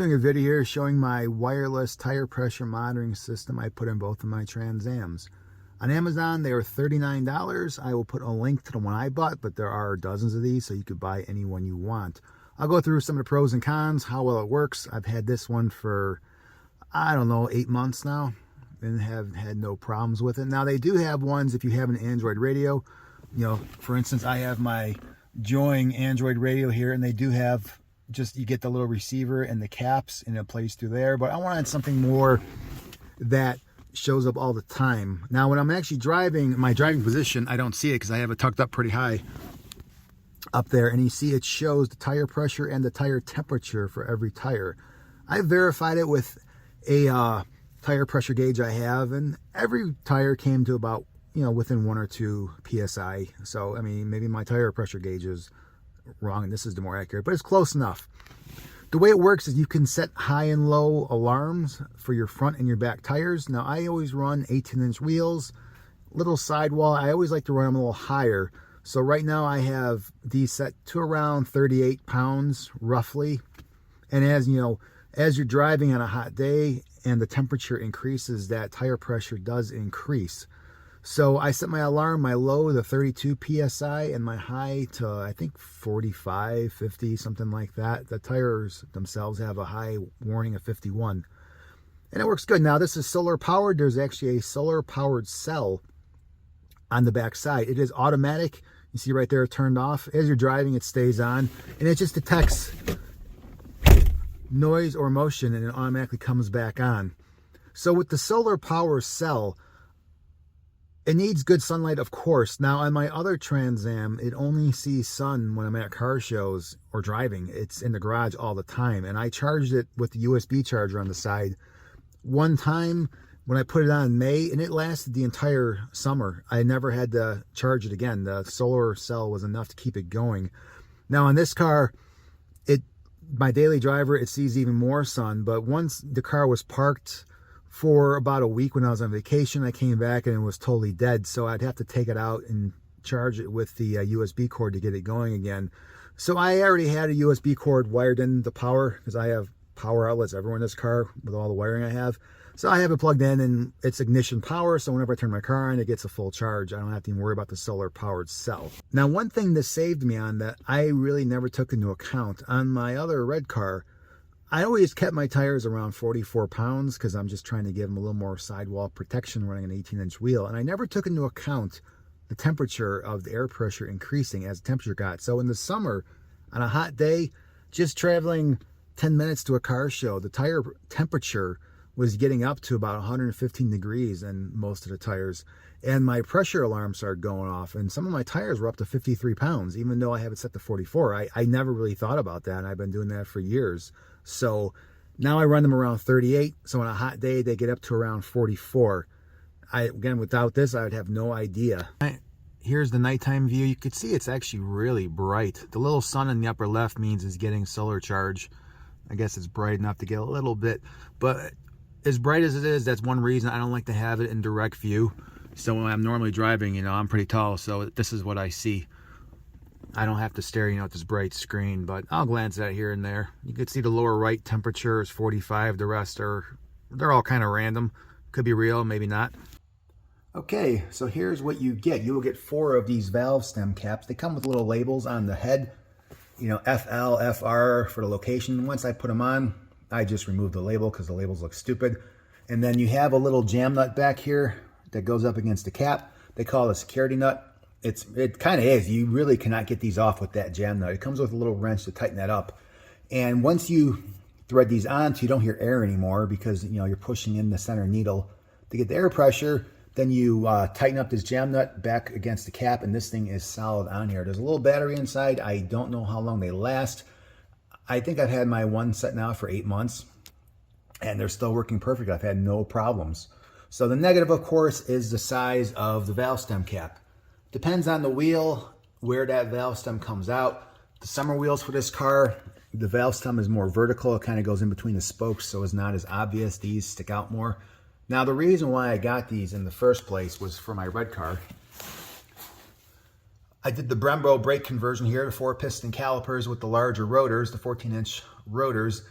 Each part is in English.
Doing a video here showing my wireless tire pressure monitoring system I put in both of my Trans Ams. On Amazon, they were $39. I will put a link to the one I bought, but there are dozens of these, so you could buy any one you want. I'll go through some of the pros and cons, how well it works. I've had this one for, I don't know, 8 months now, and have had no problems with it. Now, they do have ones if you have an Android radio. You know, for instance, I have my Joing Android radio here, and they do have just, you get the little receiver and the caps and it plays through there, but I wanted something more that shows up all the time. Now when I'm actually driving, my driving position, I don't see it because I have it tucked up pretty high up there, and you see it shows the tire pressure and the tire temperature for every tire. I verified it with a tire pressure gauge I have, and every tire came to about, you know, within 1 or 2 psi. So I mean, maybe my tire pressure gauge is wrong and this is the more accurate, but it's close enough. The way it works is you can set high and low alarms for your front and your back tires. Now I always run 18-inch wheels, little sidewall. I always like to run them a little higher. So right now I have these set to around 38 pounds roughly. And as you know, as you're driving on a hot day and the temperature increases, that tire pressure does increase. So I set my alarm, my low to 32 psi and my high to, I think, 45, 50, something like that. The tires themselves have a high warning of 51. And it works good. Now this is solar powered. There's actually a solar powered cell on the back side. It is automatic. You see right there, turned off. As you're driving, it stays on. And it just detects noise or motion and it automatically comes back on. So with the solar power cell, it needs good sunlight, of course. Now, on my other Trans Am, it only sees sun when I'm at car shows or driving. It's in the garage all the time. And I charged it with the USB charger on the side. One time when I put it on in May, and it lasted the entire summer. I never had to charge it again. The solar cell was enough to keep it going. Now, on this car, my daily driver, it sees even more sun. But once the car was parked for about a week when I was on vacation, I came back and it was totally dead. So I'd have to take it out and charge it with the USB cord to get it going again. So I already had a USB cord wired in the power because I have power outlets everywhere in this car with all the wiring I have. So I have it plugged in and it's ignition power. So whenever I turn my car on, it gets a full charge. I don't have to even worry about the solar powered cell. Now, one thing that saved me on that I really never took into account on my other red car, I always kept my tires around 44 pounds because I'm just trying to give them a little more sidewall protection running an 18-inch wheel. And I never took into account the temperature of the air pressure increasing as the temperature got. So in the summer, on a hot day, just traveling 10 minutes to a car show, the tire temperature was getting up to about 115 degrees in most of the tires. And my pressure alarm started going off. And some of my tires were up to 53 pounds, even though I have it set to 44. I never really thought about that. And I've been doing that for years. So now I run them around 38. So on a hot day, they get up to around 44. Again, without this, I would have no idea. Here's the nighttime view. You can see it's actually really bright. The little sun in the upper left means it's getting solar charge. I guess it's bright enough to get a little bit, but as bright as it is, that's one reason I don't like to have it in direct view. So when I'm normally driving, you know, I'm pretty tall, so this is what I see. I don't have to stare, you know, at this bright screen, but I'll glance at it here and there. You can see the lower right temperature is 45. The rest they're all kind of random. Could be real, maybe not. Okay, so here's what you get. You will get 4 of these valve stem caps. They come with little labels on the head, you know, FL, FR for the location. Once I put them on, I just remove the label because the labels look stupid. And then you have a little jam nut back here that goes up against the cap. They call it a security nut. It kind of is. You really cannot get these off with that jam nut. It comes with a little wrench to tighten that up. And once you thread these on, so you don't hear air anymore because, you know, you're pushing in the center needle to get the air pressure, then you tighten up this jam nut back against the cap, and this thing is solid on here. There's a little battery inside. I don't know how long they last. I think I've had my one set now for 8 months, and they're still working perfect. I've had no problems. So the negative, of course, is the size of the valve stem cap. Depends on the wheel, where that valve stem comes out. The summer wheels for this car, the valve stem is more vertical. It kind of goes in between the spokes, so it's not as obvious. These stick out more. Now, the reason why I got these in the first place was for my red car. I did the Brembo brake conversion here to 4-piston calipers with the larger rotors, the 14-inch rotors.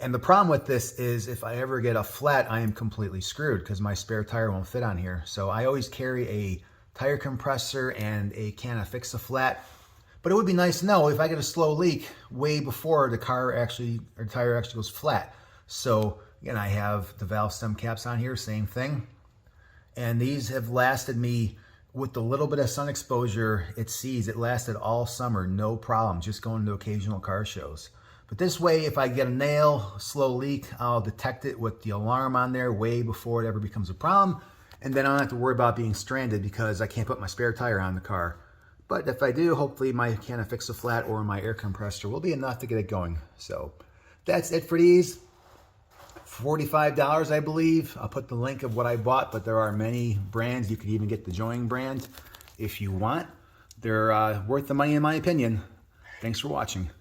And the problem with this is if I ever get a flat, I am completely screwed because my spare tire won't fit on here. So I always carry a tire compressor and a can of Fix-A-Flat. But it would be nice to know if I get a slow leak way before the tire actually goes flat. So again, I have the valve stem caps on here, same thing. And these have lasted me, with the little bit of sun exposure it sees, it lasted all summer, no problem, just going to occasional car shows. But this way, if I get a nail, slow leak, I'll detect it with the alarm on there way before it ever becomes a problem. And then I don't have to worry about being stranded because I can't put my spare tire on the car. But if I do, hopefully my can of Fix-A-Flat or my air compressor will be enough to get it going. So that's it for these. $45, I believe. I'll put the link of what I bought, but there are many brands. You could even get the Joing brand if you want. They're worth the money in my opinion. Thanks for watching.